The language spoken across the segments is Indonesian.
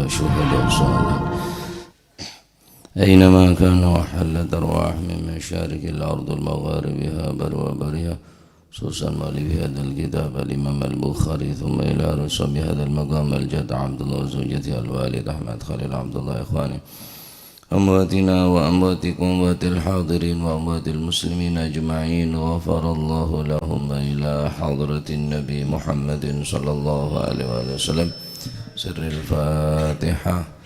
والشهداء الصالحين أينما كانوا وحلت أرواح من مشارق الأرض المغاربها بر وبرها خصوصا مؤلف هذا الكتاب الإمام البخاري ثم إلى رسول بهذا المقام الجد عبد الله وزوجته الوالد أحمد خليل عبد الله إخواني أمواتنا وأمواتكم وأموات الحاضرين وأموات المسلمين أجمعين غفر الله لهم إلى حضرة النبي محمد صلى الله عليه وسلم سر الفاتحة.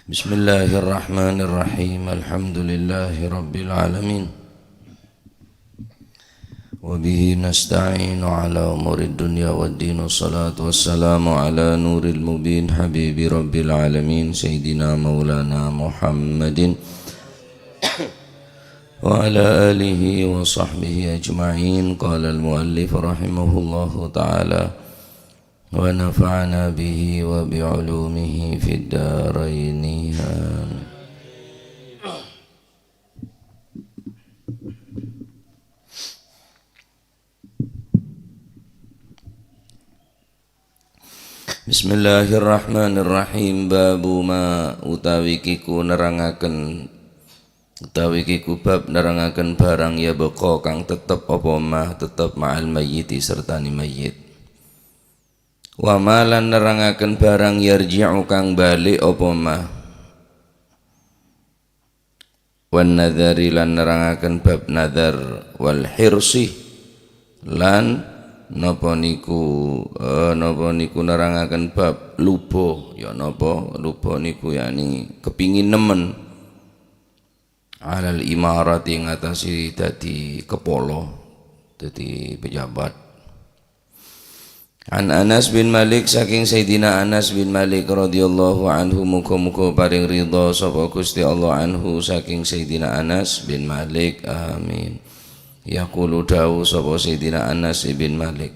Bismillahirrahmanirrahim. Alhamdulillahi rabbil alamin. Wa bihi nasta'inu ala umurid dunya waddin. Wassalatu wassalamu ala nuril mubin habibi rabbil alamin sayyidina maulana Muhammadin wa ala alihi wa sahbihi ajma'in. Qala al-muallif rahimahullahu ta'ala wa nafa'ana bihi wa bi'ulumihi fid daraini. Bismillahirrahmanirrahim. Babu ma utawi kiku nerangaken utawi kiku bab nerangaken barang ya beko kang tetep apa mah tetep ma'al mayyiti sertani mayyit. Wa malan nerangaken barang yarji'u kang balik apa mah. Wan nadhari lan nerangaken bab nadhar wal hirsi lan napa niku nerangaken bab lupa ya napa lupa niku yani kepingin nemen alal imarati ngatasi dadi kepala dadi pejabat. An Anas bin Malik saking Sayyidina Anas bin Malik radhiyallahu anhu muga-muga paring ridha sapa Gusti Allah anhu saking Sayyidina Anas bin Malik amin. Yaqulu dawu sapa Sayyidina Anas bin Malik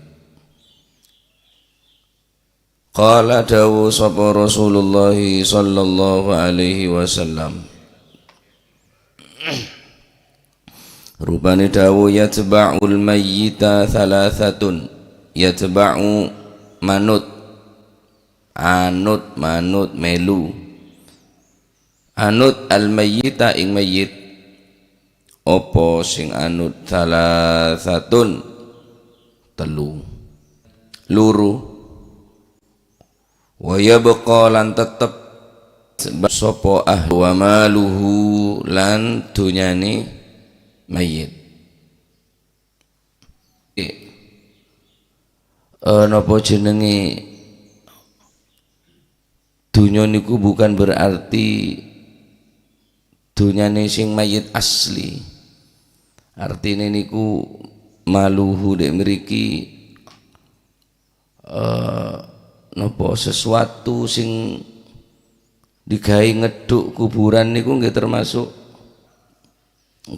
qala dawu sapa Rasulullah sallallahu alaihi wasallam rupane dawu yatba'ul mayyita thalathatun. Yatba'u manut melu anut al mayyita ing mayyit opo sing anut salasatun telu luru wa yabqa lan tetep sapa ahwa maluhu lan dunyane mayyit. Napa jenenge dunya niku bukan berarti dunyane sing mayit asli. Artine niku maluhu dek mriki napa sesuatu sing digawe ngeduk kuburan niku nggih termasuk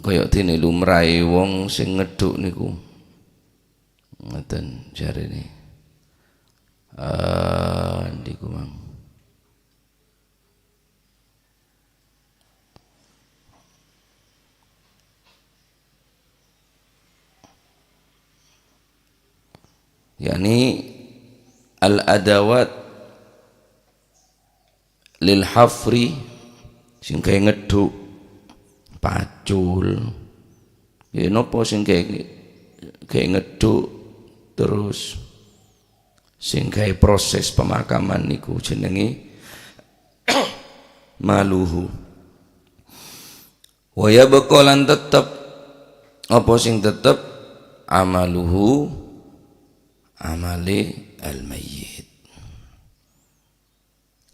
kaya dene lumrahe wong sing ngeduk niku. Ngoten jarene ndiku mang yani al adawat lil hafri sing kaya ngeduk pacul ya napa sing kaya ngeduk terus sing gawe proses pemakaman niku jenenge maluhu. Wa yabqa lan tetep apa sing tetep amaluhu amali al mayyit.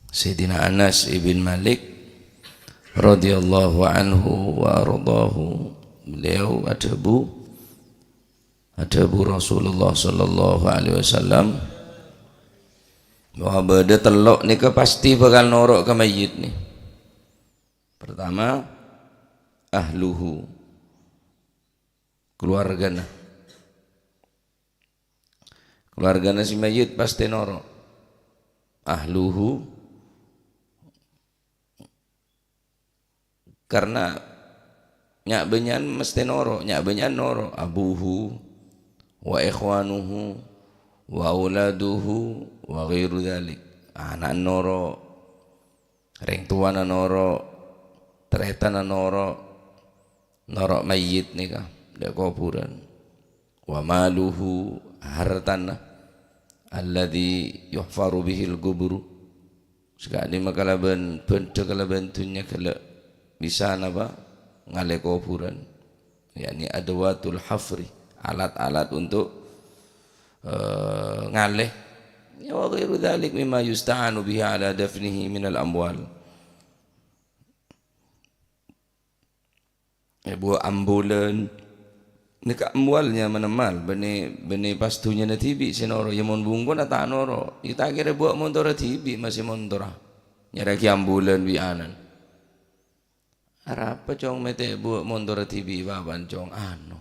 Sayyidina Anas ibn Malik radhiyallahu anhu wa radahu, beliau adabu Rasulullah sallallahu alaihi wasallam bahwa bade telok nika pasti bakal norok ke mayit nih. Pertama ahluhu keluargana keluarganya si mayit pasti noro. Ahluhu, karena nyak benyan mesti noro, nyak benyan noro. Abuhu wa ikhwanuhu wa auladuhu wa ghairu dzalik. Anak noro, reng tua noro, tereta noro, noro mayit nikah dak kuburan. Wa maluhu, hartana alladhi yuhfaru bihil guburu, sekali makalaban bentuk kalaban tunya kala bisa napa ngale kuburan, yakni adawatul hafri, alat-alat untuk ngaleh. Ya wa ghairu dzalik mimma yusta'anu bihi ala dafnihi minal amwal. Buat ambulan nika amwalnya menemal bene pastunya na tibi sinoro yamon bungko na tanoro kita kira buat montora tibi masih montora nyaraki ambulan bianan arapa cong mete buat montora tibi baban cong ano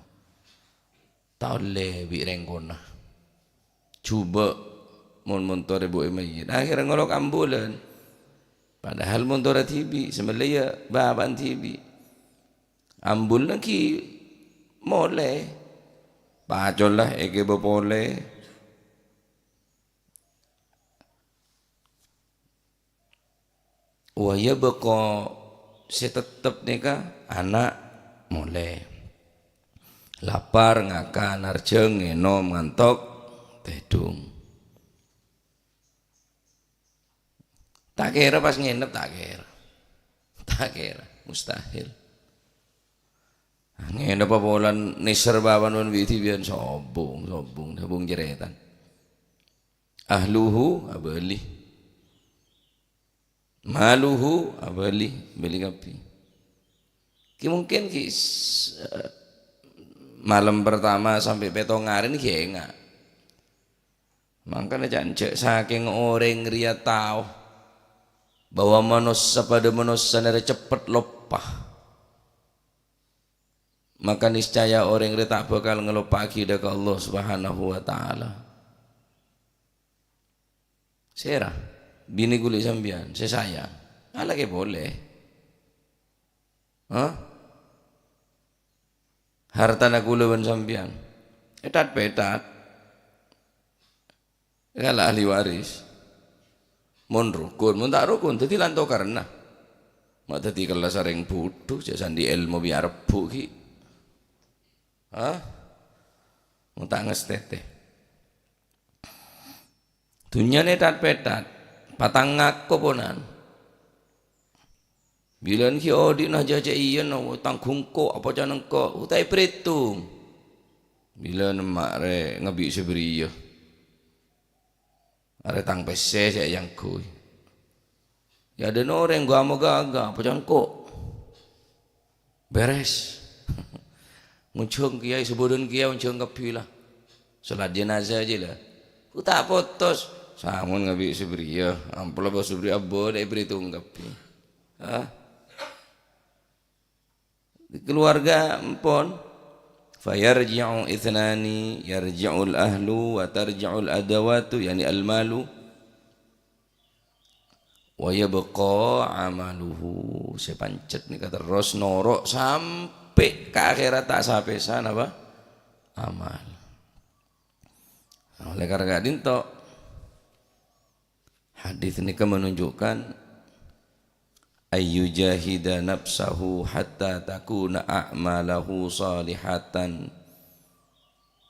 taule bi rengkona coba mon montore buat mayit akhirnya ngolok ambulan padahal montora tibi semelaya baban tibi ambul lagi mole pacol lah eke bopole waya beko setetep nika anak mole lapar ngakan arjeng ngenom ngantok tedung tak kira pas nginep tak kira mustahil. Ngene apa polan niser bawan wan witi bian sobong jeretan. Ahluhu abali. Maluhu abali beli kapi. Ki mungkin malam pertama sampai petong ngarin ki enggak. Makanya jancek saking orang ria tahu bahwa manusia pada manusia nere cepet lopah. Maka niscaya orang yang tak bakal ngelupaki dekat Allah Subhanahu wa taala. Serah bini kulit sambian saya sayang. Ala ke boleh. Harta nak kulawan sambian. Etat petat. Kala ahli waris. Mun rukun, mun tak rukun dadi lanto karena. Mak dadi kelas sareng bodoh jasandi ilmu biar bu ki. Muntah ngestete dunyane tat petat patang ngako ponan bilan ki odi nah jaja iya no tanggung ko apa caneng ko utai pretung bilan emak re ngebi seberiyo are tang pese saya yang kui ya ada orang gua mau gaga apa caneng ko beres muncung kiai sebudun kiai muncung kepilah salat jenazah aja lah ku tak potos samun ngabi sebriya ampula bos sebriya abo dai berhitung kepi di keluarga empon fayarji'u ithnani yarji'ul ahlu wa tarji'ul adawatu yani al malu wa yabqa amaluhu sepancet nih kata terus norok sampai ke akhirat tak sampai sana apa amal. Oleh karena dinto hadis ini menunjukkan ayyujahida nafsahu hatta takuna a'malahu salihatan,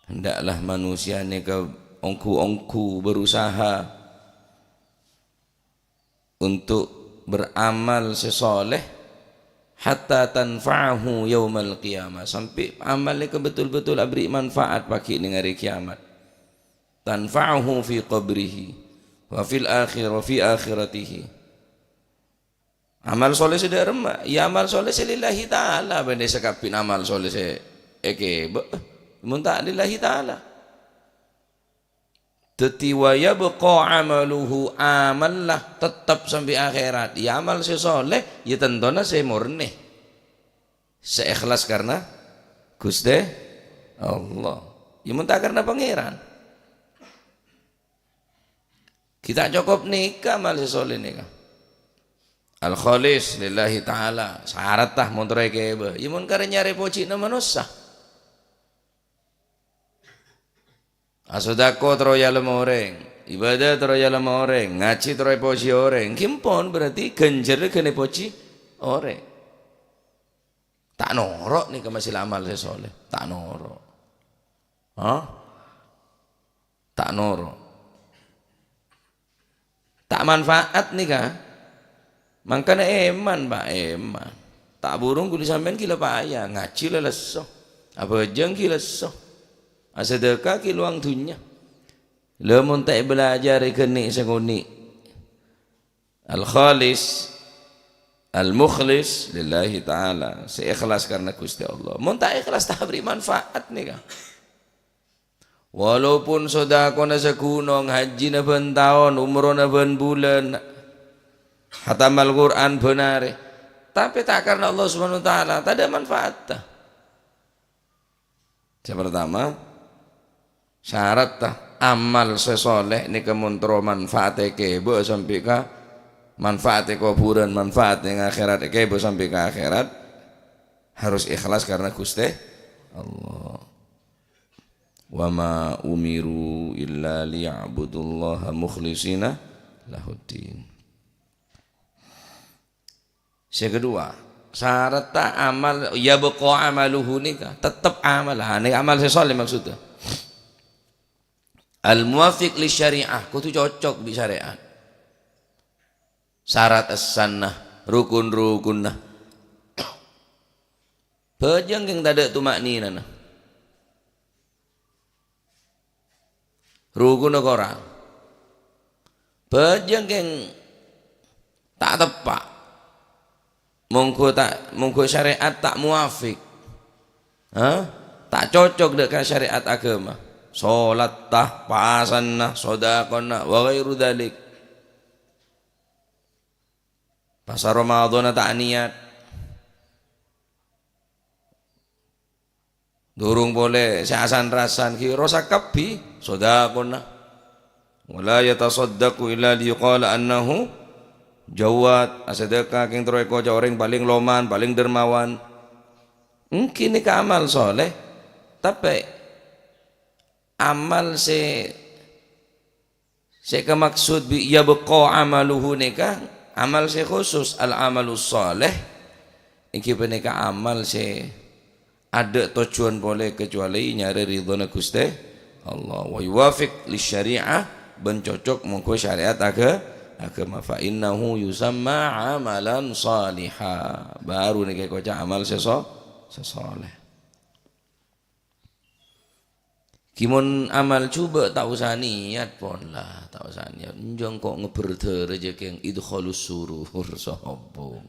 hendaklah manusia ini ke ongku berusaha untuk beramal sesoleh hatta tanfa'ahu yaumal qiyamah, sampai amalnya ke betul-betul abri manfaat pagi di hari kiamat. Tanfa'ahu fi qabrihi wa fil akhirah fi akhiratihi. Amal soleh sudah remah, ya amal soleh lillahi ta'ala, benda sekapin amal soleh eke muntah lillahi ta'ala. Tetiwa yabqa amaluhu, amallah tetap sampai akhirat. Ya amal soleh ya tentunya saya murni seikhlas karena Gusti Allah, ya muntah karena pangeran. Kita cukup nikah amal soleh nikah. Al khalis lillahi taala syarat tah mun tore kebe ya mun kare nyari poci na manusia asodako troya lemoreng ibadah troya lemoreng ngaji troya poci oreng kimpon berarti genjer kene poci oreng tak norok nih masih amal soleh tak norok tak norok tak manfaat nih kah. Mangkana eman Pak eman. Tak burung kudu sampean kila payah ngaji le leso. Apa jeng ki leso. Asedekah ki luang dunya. Lamun tak belajar kene sanguni. Al khalis al mukhlis lillahi taala. Seikhlas karena Gusti Allah. Mun tak ikhlas tak beri manfaat nih kan. Walaupun sedekah na segunung, haji na ben taun, umroh na ben bulan. Khatamal Quran benar, tapi tak karena Allah Subhanahu wa taala, tak ada manfaatnya. Yang pertama, syarat amal sesoleh ni kemuntro manfaatnya kebo sampai ke manfaatnya kuburan, manfaatnya akhirat kebo sampai ke akhirat harus ikhlas karena Gusti Allah. Wa ma umiru illa liya'budullaha mukhlishina lahuddin. Yang kedua, syarat amal ya baqa amaluhu nikah, tetap amal. Ini amal sesoleh maksudnya. Al muwafiq li syariah, kudu cocok di syariat. Syarat as-sunnah, rukun-rukunna. Bejeng yang tak ada tumaknina nah. Rukun orang. Bejeng yang tak tepat. Mongko syariat tak muafik, tak cocok dengan syariat agama. Salat tah, paasan nah, sedekah nah, wa ghairu dzalik. Pas Ramadan tak niat, durung boleh seasan-rasan ki rasa kabi, sedekah nah. Wala yatasaddaqu illa liqala annahu jawat asedekah king troeko orang paling loman paling dermawan mungkin ini amal soleh tapi amal se kemaksud bi ya baqa amaluhu nikah amal se khusus al amalus soleh iki penika amal se ada tujuan boleh kecuali nyari ridhona Gusti Allah wa yuwafiq li syariah ben cocok mengko syariat agama fa innahu yusamma amalan salihah baru nih kayak amal sesoleh kimun amal coba tak usah niat pon lah tak usah niat njong kok ngeberder rezeki yang idkhalus surur sopo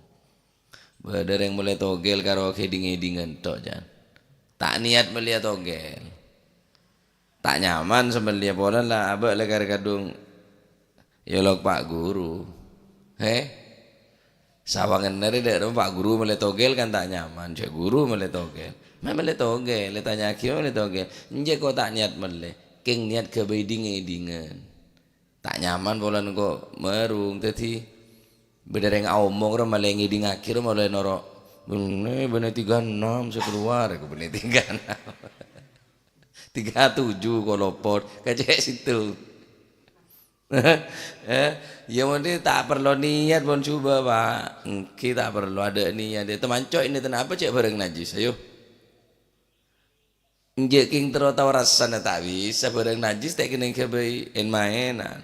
badar yang mulai togel karo keding-edingan tok jan tak niat melihat togel tak nyaman sembelih pola lah abak le kadung ya log Pak Guru sawangan nari dek Pak Guru mulai togel kan tak nyaman cek guru mulai togel mulai togel le tanya kira mulai togel nje kok tak niat mulai king niat ke beding-edingan tak nyaman polan kok merung tadi bedereng omong ora malah ngiding akhir mulai norok bener 36 sekeluar aku bener 36 37 kolopot kacek situ ya mungkin tak perlu niat pun coba Pak kita perlu ada niat dia teman cok ini kenapa cek bareng najis ayo nggak king terus tahu rasanya tak bisa bareng najis tak kena kebai mainan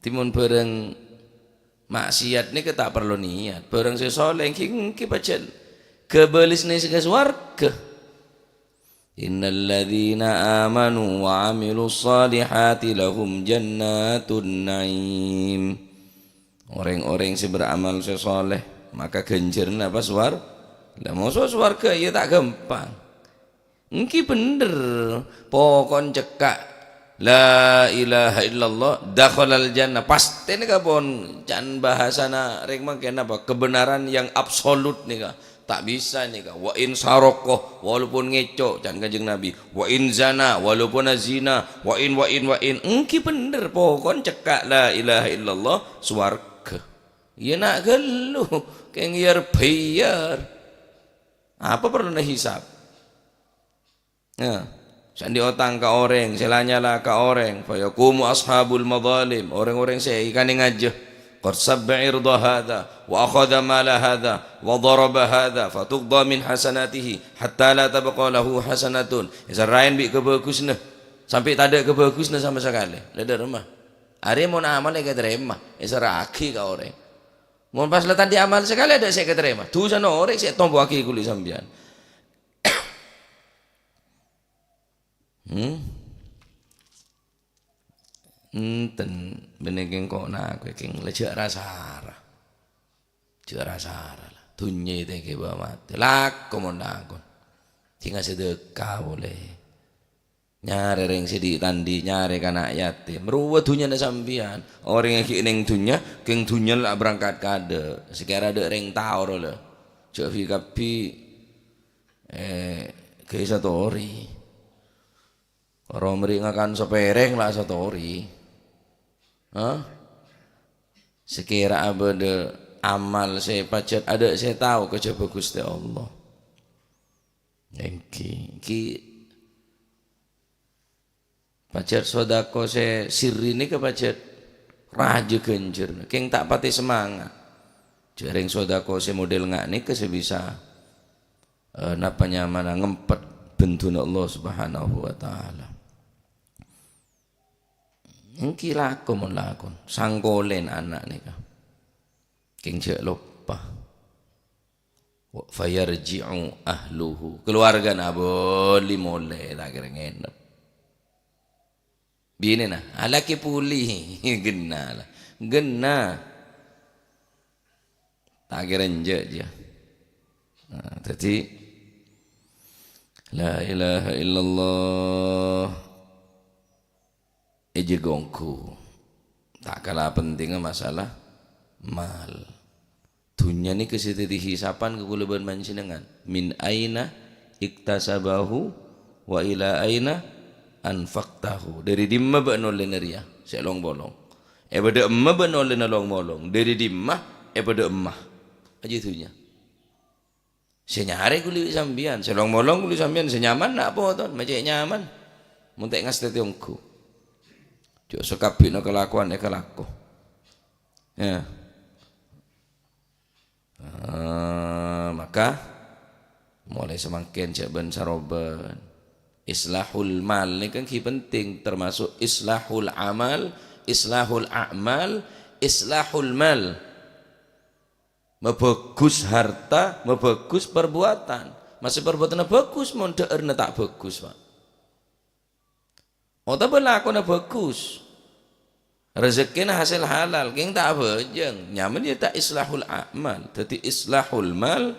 timun bareng maksiat ni kita perlu niat bareng sesoleh king kipacel kebelis nih warga Innal ladzina amanu wa 'amilus shalihati lahum jannatun na'im. Orang-orang yang beramal soleh maka ganjarna apa suar? Lah mosok swarga ya tak gampang. Engki bener pokon cekak la ilaha illallah dakhalal jannah pasti nika pon can bahasana rek mangken apa kebenaran yang absolut nika tak bisa nih kak. Wa in sarokoh walaupun ngecok jangan kanjeng Nabi. Wa in zana walaupun azina. Wa in engki bener pokon cekak la ilaha illallah swarga. Ya nak gelu keng bayar. Apa perlu nak hisab? Ya, sandi otang ka orang, selanyala ka orang. Fayakumu ashabul madzalim. Orang-orang saya ikan ngajah. Qad sabba irda hadha wa akhadha mala hadha wa daraba hadha fatuqda min hasanatihi hatta la tabqa lahu hasanatun. Serain bi kebagusna sampai tak ada kebagusna sama sekali. Leda rumah. Are mau amal ke terima. Seraki ka orang. Mau pas letan di amal sekali ada saya keterima. Tu sana orang saya tombo aki kuli sambian. Enten benekeng kok nak keng lejak rasara. Jek rasara lah. Dunya itu ke bawa mati. Lak komondakon. Tinggal sedekah boleh. Nyari ring sidik tandi nyari kanak yatim. Meruwa dunya na sambian. Orang yang kini dunya, keng dunya lah berangkat kade. Sekira ada ring taur lah. Cak fi kapi ke satu ori. Orang meringakan sepereng lah satu ori. Sekira abade amal saya pacet ada saya tahu kejaba Gusti Allah. Ki pacet sodako saya sirri ini ke pacet raja genjer. Keng tak pati semangat. Jering sodako saya model ngak ni ke sebisa napa nyamana ngempet bentun Allah Subhanahu wa taala. Engki lakon sangkolen anak nika king cek lupa wa fayarji'u ahluhu keluarga na boleh mole tak kira ngenep bini nah alaki pulih genna tak kira nje dia jadi la ilaha illallah ejegongku tak kalah pentingnya masalah mal dunia ni kesiti dihisapan kekuluban mancinengan min aina iktasabahu wa ila aina anfaqtahu dari dimma ba'nol leneria selong bolong pada emma ba'nol lenalong bolong dari dimma pada emma aja dunia senyare kuli sambian selong bolong kuli sambian senyaman nak apa ton macam nyaman muntek ngas tetongku jo sekabina kelakuan kelaku ya maka mulai semakin jaban saroban islahul mal ini kan penting termasuk islahul amal islahul a'mal islahul mal mebagus harta mebagus perbuatan masih perbuatannya bagus mau deerna tak bagus pak otak berlakunya bagus rezeki hasil halal keng tak bejeng nyaman dia tak islahul a'mal jadi islahul mal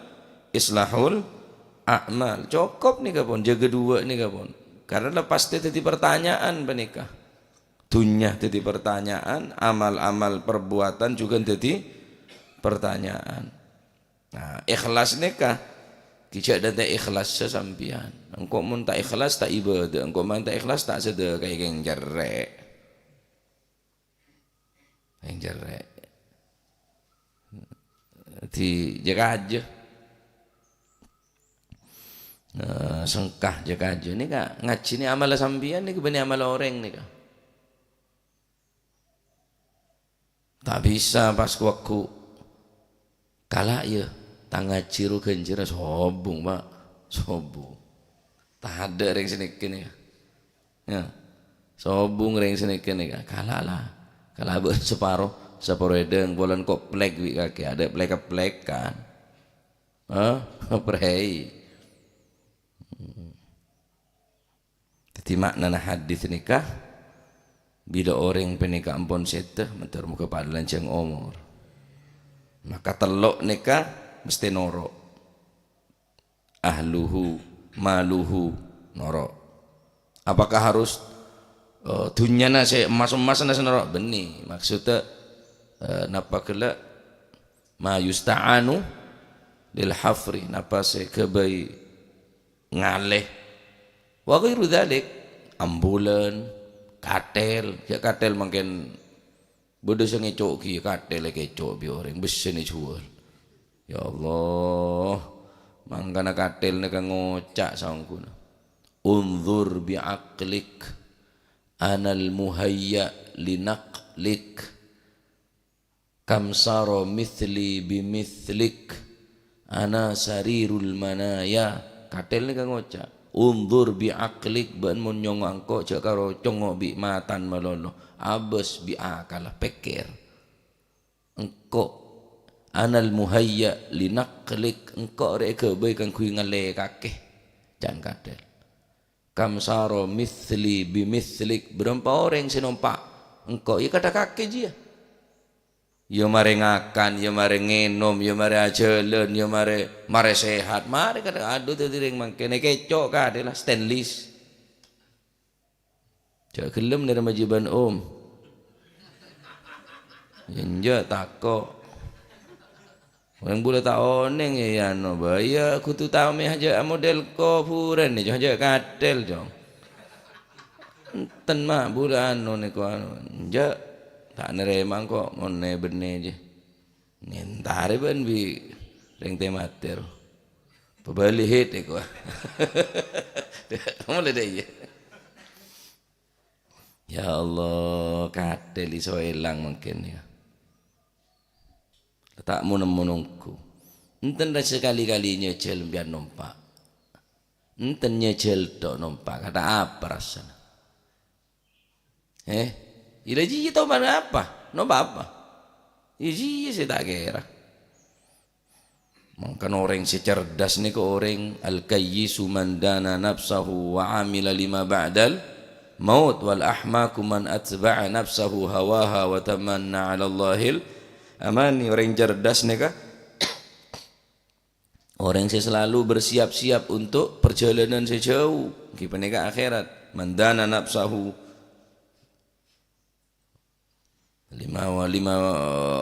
islahul a'mal cukup nih kapon jaga dua nih kapon karena lepas itu jadi pertanyaan penikah dunia jadi pertanyaan amal-amal perbuatan juga jadi pertanyaan nah ikhlas nikah kijak dan tak ikhlas sesampian engkau mun tak ikhlas tak ibadah engkau mun tak ikhlas tak sedekah kayak yang jerek di jaga aja sengkah jaga aja ni kak ngaji ni amal sampian ni kebani amal orang ni kak tak bisa pas waktu kalah ya tangga ciru genjir sobung pak sobung tak ada ring sini kini ya sobung ring sini kini kalah lah kalah separuh edeng bulan kok plek wi kaki ada plek kan prei jadi makna hadis nikah bila orang penikah ampun seteh mentar muka padalan ceng omor maka telok nikah mesti norok ahluhu maluhu norok apakah harus dunyana saya emas-emas nasi norok benih maksudnya napa kela ma yusta'anu lil hafri napase kebai ngaleh wa ghairu dzalik ambulan katel ya katel mungkin bodoh sing ngecok ki katel kecok bi orang besene jual ya Allah mangkana katel nek ngocak sangkuna unzur bi aqlik anal muhayya linaqlik kam saro mithli bimithlik ana sarirul manaya katel nek ngocak unzur bi aqlik ban mun nyong angko cak karo congo bi matan malolo abes bi akal pikir engko anal muhayya linaqlik engko rek kebai kang kui ngale kakeh jan katel kam saro mithli bimithlik berapa orang sinompak engko ya kata kakek dia ya mare ngakan ya mare ngenom ya mare ajelen ya mare sehat mare kata aduh tadi ring mangkene kecok ka adalah stainless jak gelem dari majiban yenja tako orang boleh tak oneng ya no baya kutu tahu meh aja model kofuran ni aja katel jong enten mah bulan no ko ja tak neremang kok ngone bene je nentare ben bi ring temater pebali hit ko mulai deh ya Allah katel iso elang mungkin ya tak munung-munungku enten dah sekali-kali nyecel biar numpak enten nyecel tok numpak kata apa rasanya ila ji tau mana apa no apa ji saya tak kira mungkin orang secerdas ni ko orang al-kayyisu man dana nafsahu wa amila lima ba'dal maut wal ahmaku man atba'a nafsahu hawaha wa tamanna 'ala Allahil amani orang cerdas nih kah orang yang selalu bersiap-siap untuk perjalanan sejauh gimana ke akhirat mandana nafsahu lima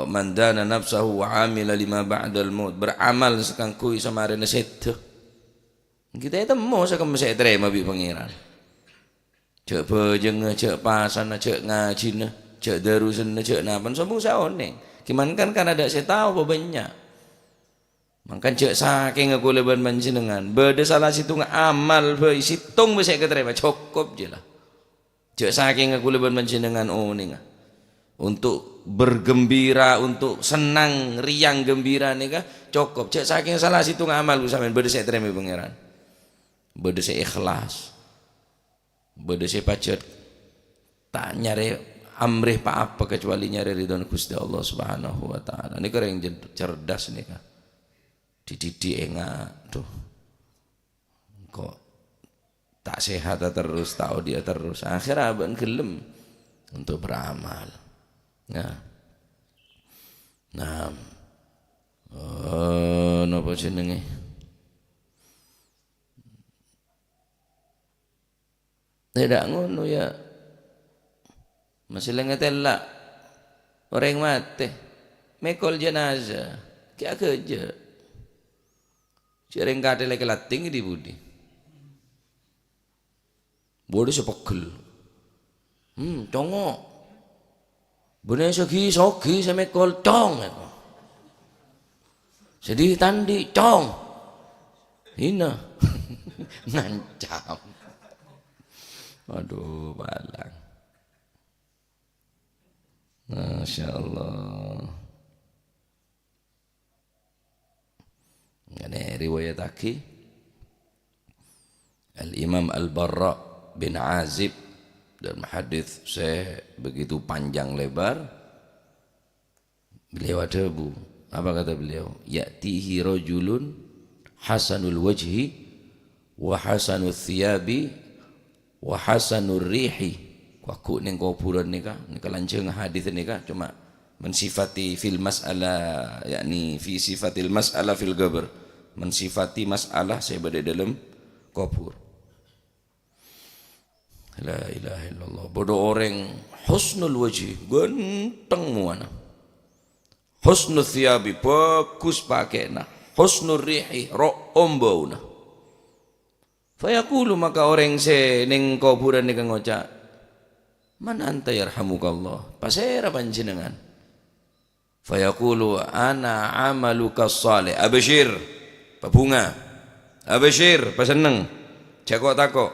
mandana nafsahu wa amila lima ba'dal maut beramal sekangkui sama rene setu kita itu mau sekam saya terima bi pangeran cek bejeng cek pasan cek ngajin cek darusan cek napan sombong saoneng gimana kan ada saya tahu apa banyak makan cek saking aku leban panjenengan beda salah situ amal be situng bisa keterima cukup je lah cek saking aku leban panjenengan nih untuk bergembira untuk senang riang gembira nih kah cukup cek saking salah situ amal sampean beda saya terima pangeran beda saya ikhlas beda saya pacet tak nyari amrih pak apa kecuali nyari ridho Gusti Allah Subhanahu wa taala. Ini orang yang cerdas nih kan. Dididik enggak tuh. Kok tak sehat terus tahu dia terus. Akhirnya abang gelem untuk beramal. Nah. Napa jenenge? Tidak ngono ya. Masih lengetelak orang mati mekol jenazah kaya kerja sering kate lagi lating di budi bodi sepegel congok bener sogi saya mekol cong sedih tandi cong hina ngancam aduh balang Masya Allah. Ini riwayat aki Al-Imam Al-Barra bin Azib dan hadis saya begitu panjang lebar. Beliau ada apa kata beliau? Ya'tihi rajulun hasanul wajhi wa hasanul thiyabi wa hasanul rihi. Waku ning kuburan nika lanceng hadis nika cuma mensifati fil mas'alah yakni fi sifatil mas'alah fil qabr mensifati masalah saya berada dalam kubur. La ilaha illallah bodoh orang husnul wajhi ganteng muana husnul thiyabi bagus pakaian husnur rihi ro ombauna. Fayaqulu maka orang se ning kuburan ni kang ngoca, man anta yarhamukallah, pasera panjenengan. Fayaqulu ana amaluka salih, absyir, pabunga, absyir, paseneng, cekok takok.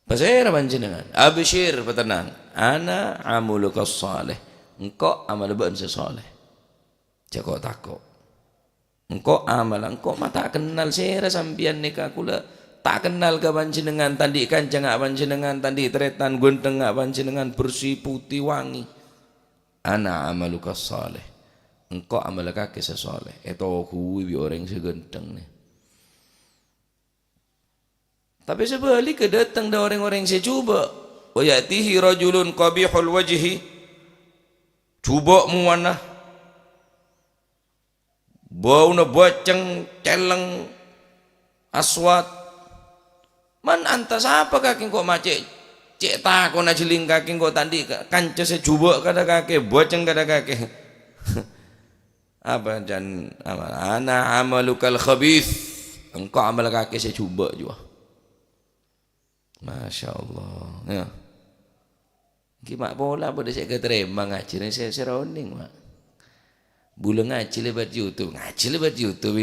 Pasera panjenengan, absyir, patenang, ana amaluka salih, engkau amal bae saleh. Cekok takok. Engkau amal, engkau mata kenal sera sampian nikah kula tak kenal ke panjenengan tandi kancang ngak panjenengan tandi tretan gonteng ngak panjenengan bersih putih wangi. Ana amaluka saleh, engkau amal kake sesoleh. Eto kuwi bi orang segenteng nih. Tapi sebalik datang dah orang-orang saya cuba. Wa yatihi rajulun qabihul wajhi, cuba muanah bau na boceng celeng aswat. Man anta siapa kaki kok macet cek takon aja ling kaki kok tadi kanca sejuba kada kaki boceng kada kaki. Apa dan ana amalukal khabith, engkau amal kaki sejuba juga. Masya Allah ya. Gimana pola pada saya keterima ngaji ni saya seroning mak. Bula ngaji lebat YouTube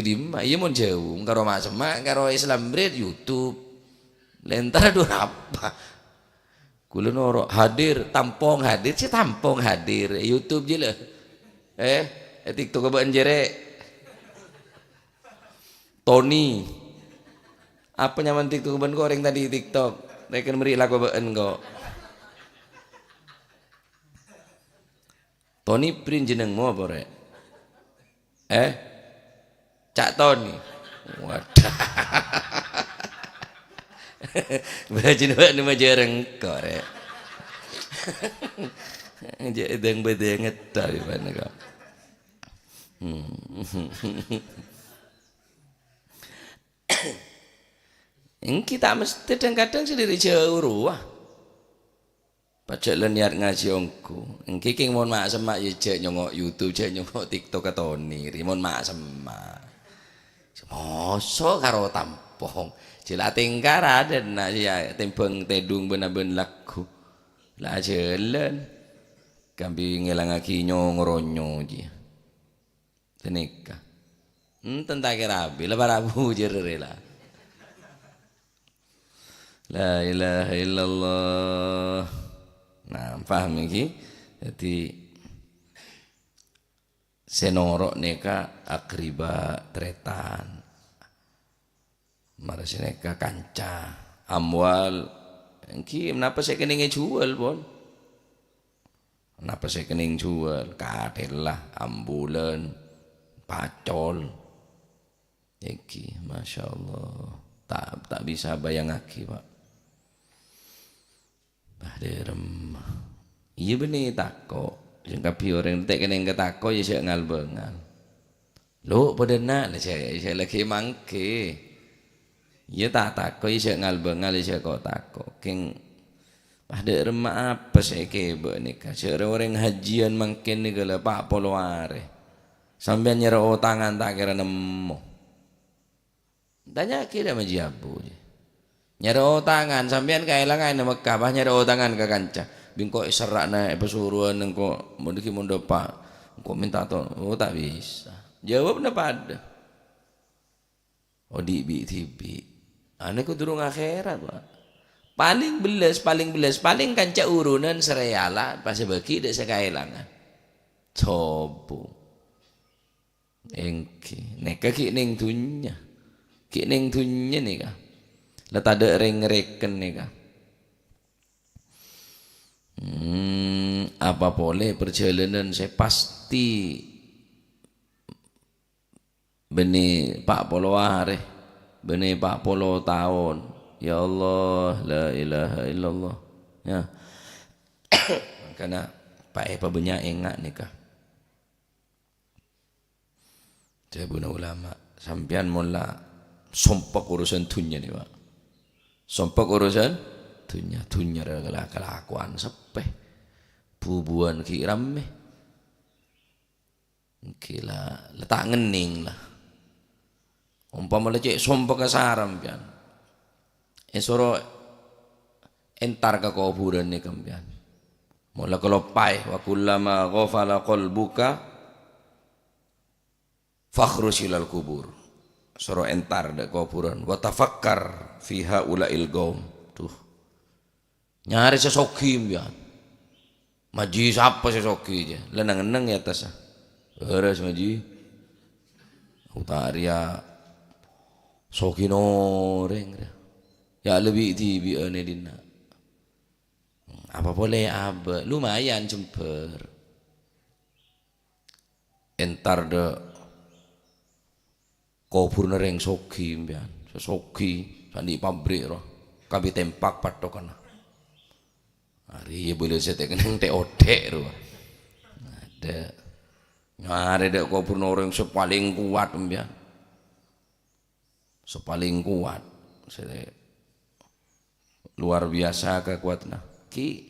di mak. Iya mon jauh karo mak semak karo Islam bread YouTube. Lentar aduh apa? Kula noro hadir tampung hadir si tampung hadir YouTube je lah. TikTok ke jere. Tony. Apa nyaman TikTok ban goreng tadi TikTok. Rekan beri lagu baan kok. Tony print jenengmu apa rek? Cak Tony. Wadah. Bajin wak nama jarang kok rek. Jadang badang ngetah mana kok. Kita mesti kadang-kadang sendiri jauh ruah. Pacak niat ngaji ongku. Engki king mon mak semak ya cek nyongok YouTube, cek nyongok TikTok atau ni. Mon mak semak. Mosok karo tampung. Cila tingkar ada nak ya tempeng tedung benar-benar laku. Lah jalan. Kambi ngelang aki nyong ronyo je. Tenika. Tentang kerabi lah barabu jere lah. La ilaha illallah. Nah, paham iki? Jadi senorok neka akriba tretan. Maras neka kanca amwal. Engki kenapa saya kena jual, Bon? Kenapa saya kena jual? Katil lah ambulan, pacol. Iki, masya Allah. Tak bisa bayang aki, Pak. Bahderem. Iya benih takok. Jengkapi orang tak kena yang takok ya saya ngal bengal. Lo pada nak lah saya lagi mangke. Iya tak takok ya saya ngal bengal ya saya kau takok. King bahderem apa saya kebe nikah. Saya orang hajian mangkin ni kalau Pak Poloare. Sambil nyerah tangan tak kira nemu. Tanya kira majiabu je. Nyaro tangan sampean kaelangan na Mekah bah nyaro tangan ka kanca bingko serak na pesuruan engko mundiki mundo pak engko minta to tak bisa jawab na pada odi bi tibi ane ku durung akhirat Pak paling belas paling kanca urunan sereyala pas bagi dek sekaelangan cobo engki neka ki ning dunya nika lah tak ada reng-reken ni kah? Apa boleh perjalanan saya pasti benih Pak Poloare, benih Pak Polo tahun. Ya Allah, la ilaha illallah. Ya, karena Pak Epa banyak ingat ni kah? Saya guna ulama, sampian mula sompak urusan dunia ni Pak. Sompak urusan dunia adalah kelakuan sepeh bubuan kiram meh kila letak ngening lah Umpama lecek sompo kasaram pian. Esoro entar ka kuburan ni kampian. Mula kelopai wa kullama ghafala qalbuka fakhrusilal kubur. Soro entar da kuburan wa tafakkar fiha ulail gaum. Tuh. Nyari sesoki pian. Maji siapa sesoki aja. Lenang-lenang ya atas. Beres maji. Utaria soki noreng. Ya lebih tibi ane dina. Apa boleh apa? Lumayan jemper. Entar de kubur nereng soki mbian. Soki sandi pabrik roh. Kabi tempak patokana. Hari boleh saya tekeneng teotek roh. Ada. Nyari dek kubur nereng sepaling kuat mbian. Sepaling kuat. Luar biasa kekuatna. Ki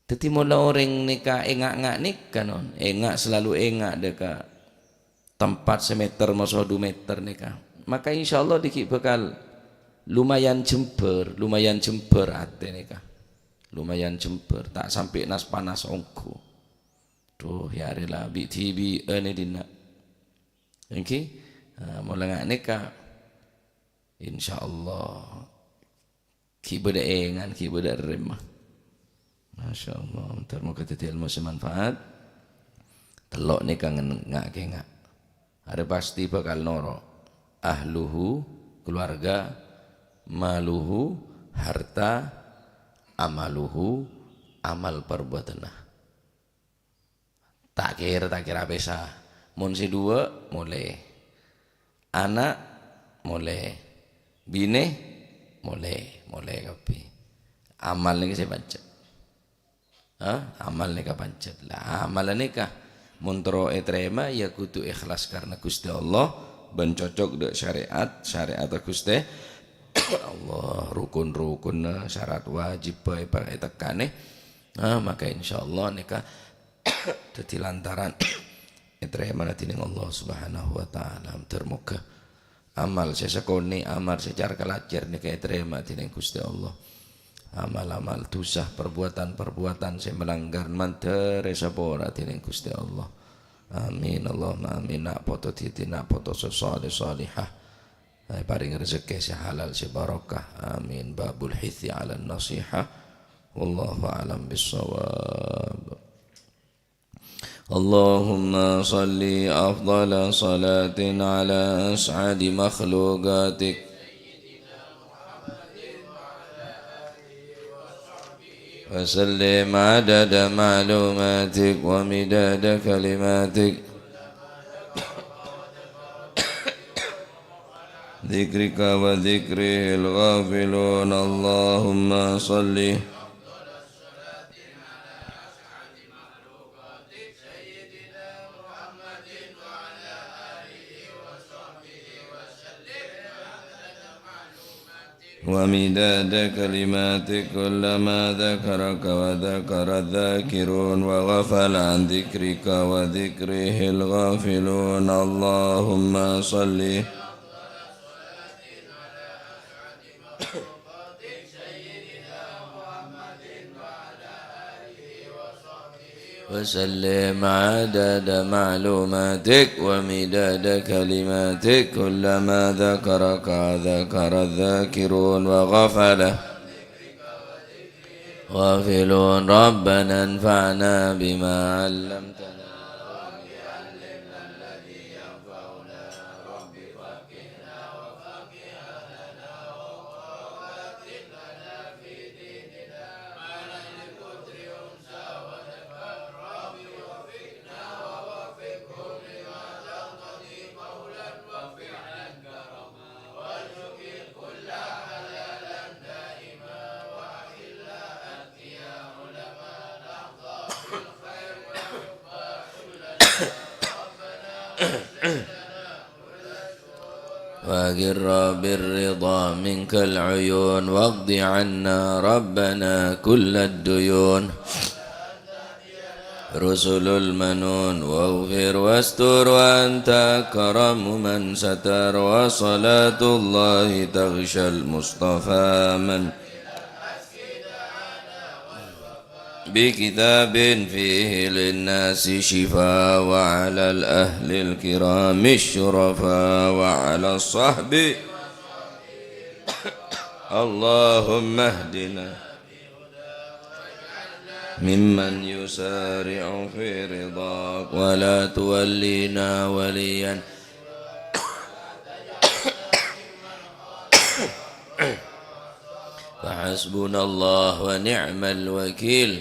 teti mula orang nika engak-engak nika non. Engak selalu engak deka tempat semeter masa 2 meter nika. Maka insyaallah dikit bakal lumayan jember ate nika. Lumayan jember tak sampai nas panas ongko. Tuh ya rela bi tibi ane dina. Oke. Mula ngak nika insyaallah kibada engan kibada remah. Masya Allah. Ntar mau kata ilmu semanfaat. Telok ni kangen ngak. Ada pasti bakal noro. Ahluhu keluarga, maluhu harta, amaluhu amal perbuatan. Tak kira pesa. Mun si 2 mulai. Anak mulai. Bine mulai kapi. Amal ni saya baca. Amal ni ka pancet lah. Amal ni ka muntro etrema ya kudu ikhlas karena Gusti Allah ben cocok dek syariat Gusti Allah rukun syarat wajib bae pakai tekane. Maka insyaallah nika dadi lantaran etrema tining Allah Subhanahu wa taala termoga amal sesekone amal secara kelajar nika etrema tining Gusti Allah. Amal-amal dosa perbuatan saya melanggar mantere sapora tining Gusti Allah. Amin Allahumma amin. Nak poto titi nak poto salihah. Paring rezeki si halal si barakah. Amin. Babul hithi ala nasiha. Wallahu a'lam bissawab. Allahumma salli afdala salatin ala as'adi makhluqatik وسلم عدد معلوماتك ومداد كلماتك ذكرك وذكره الغافلون اللهم صل ومداد كلماتك كلما ذكرك وذكر الذاكرون وغفل عن ذكرك وذكره الغافلون اللهم صل وسلم عدد معلوماتك ومداد كلماتك كلما ذكرك ذكر الذاكرون غافلون ربنا انفعنا بما علمتنا وأقر بالرضا منك العيون واقض عنا ربنا كل الديون رسل المنون واغفر واستر وأنت أكرم من ستر وصلاة الله تغشى المصطفى من بكتاب فيه للناس شفاء وعلى الأهل الكرام الشرفاء وعلى الصحب اللهم اهدنا ممن يسارع في رضاك ولا تولينا وليا فحسبنا الله ونعم الوكيل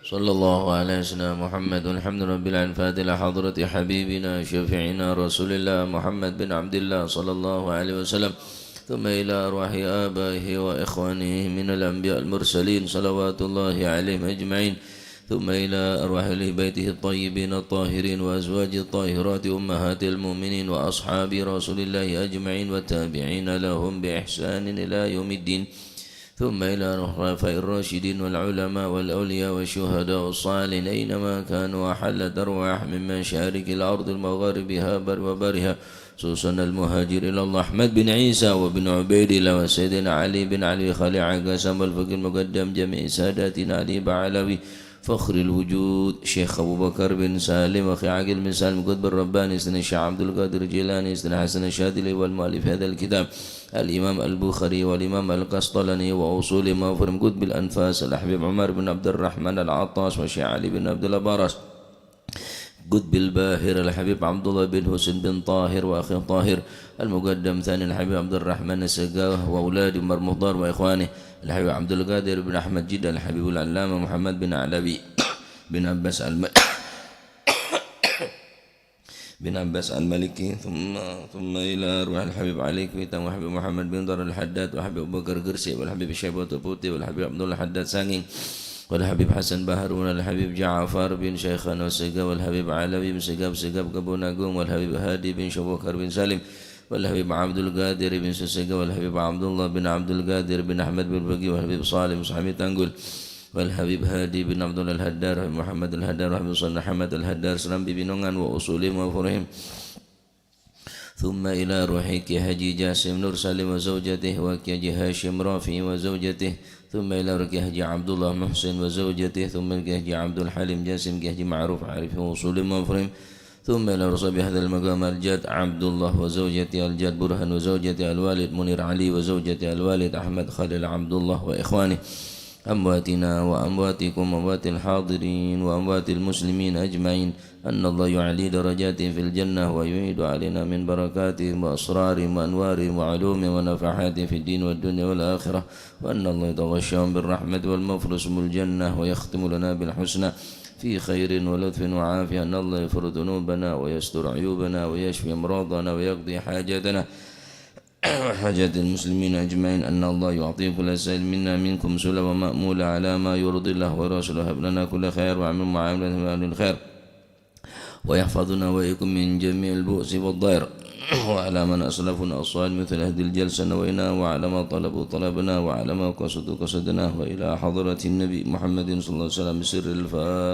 صلى الله على سيدنا محمد والحمد رب العالمين. فاتحة حضرة حبيبنا شفيعنا رسول الله محمد بن عبد الله صلى الله عليه وسلم، ثم إلى أرواح آبائه وإخوانه من الأنبياء المرسلين صلوات الله عليهم أجمعين، ثم إلى أرواح أهل بيته الطيبين الطاهرين وأزواج الطاهرات أمهات المؤمنين وأصحاب رسول الله أجمعين والتابعين لهم بإحسان إلى يوم الدين، ثم إلى الخلفاء الراشدين والعلماء والأولياء والشهداء والصالحين أينما كانوا وحلت أرواح من مشارق الأرض المغاربها بر وبرها، خصوصا المهاجر إلى الله أحمد بن عيسى وبن عبيد الله وسيدنا علي بن علي خليل عقاسم والفقيه المقدم جميع ساداتنا علي بعلوي فخر الوجود شيخ أبو بكر بن سالم أخي عقيل بن سالم قطب الرباني سيدنا الشيخ عبد القادر الجيلاني سيدنا حسن الشاذلي والمؤلف هذا الكتاب الإمام البخاري والإمام القسطلاني وأصول ما فرم قطب الأنفاس الحبيب عمر بن عبد الرحمن العطاس والشيخ علي بن عبد البارس قطب الباهر الحبيب عبد الله بن حسين بن طاهر وأخي طاهر المقدم ثاني الحبيب عبد الرحمن السقاوة وأولاد عمر مختار وإخوانه الحبيب عبد القادر بن أحمد جدا الحبيب العلامة محمد بن علوي بن عباس بن عباس المالكي ثم إلى أرواح الحبيب علي كويتا وحبيب محمد بن دار الحداد وحبيب أبو بكر قرسي والحبيب الشيبة البوتي والحبيب عبد الله الحداد سانين والحبيب حسن بهرون والحبيب جعفر بن شيخان وسقا والحبيب علوي بن سقاب كبو ناقوم والحبيب هادي بن شبوكر بن سالم والحبيب عبد القادر بن سسقا والحبيب عبد الله بن عبد القادر بن أحمد بن بقي والحبيب صالح صحابي تنقل والحبيب هادي بن عبد الله الهدار محمد الهدار والحبيب صلى حمد الهدار سلام ببنونgan وأصولهم وفرهم ثم إلى روحك هجي جاسم نور سالم وزوجته وكي هاشم رافي وزوجته ثم إلى روحك هجي عبد الله محسن وزوجته ثم إلى هجي عبد الحليم جاسم هجي معروف عارف وأصولهم وفرهم ثم إلى رسول بهذا المقام الجد عبد الله وزوجته الجد برهان وزوجته الوالد منير علي وزوجته الوالد أحمد خليل عبد الله وإخوانه أمواتنا وأمواتكم وأموات الحاضرين وأموات المسلمين أجمعين أن الله يعلي درجاتهم في الجنة ويعيد علينا من بركاتهم وأسرارهم وأنوارهم وعلومهم ونفحاتهم في الدين والدنيا والآخرة، وأن الله يتغشاهم بالرحمة والمفرس من الجنة ويختم لنا بالحسنى في خير ولطف وعافية، أن الله يغفر ذنوبنا ويستر عيوبنا ويشفي أمراضنا ويقضي حاجاتنا وحاجات المسلمين أجمعين، أن الله يعطي كل سائل منا منكم سلة ومأمولة على ما يرضي الله ورسوله، هب لنا كل خير وعمل معاملة أهل الخير ويحفظنا وإياكم من جميع البؤس والضير، وعلى من أسلفنا الصالح مثل هذه الجلسة نوينا، وعلى ما طلبوا طلبنا، وعلى ما قصدوا قصدنا، وإلى حضرة النبي محمد صلى الله عليه وسلم بسر الفاتحة.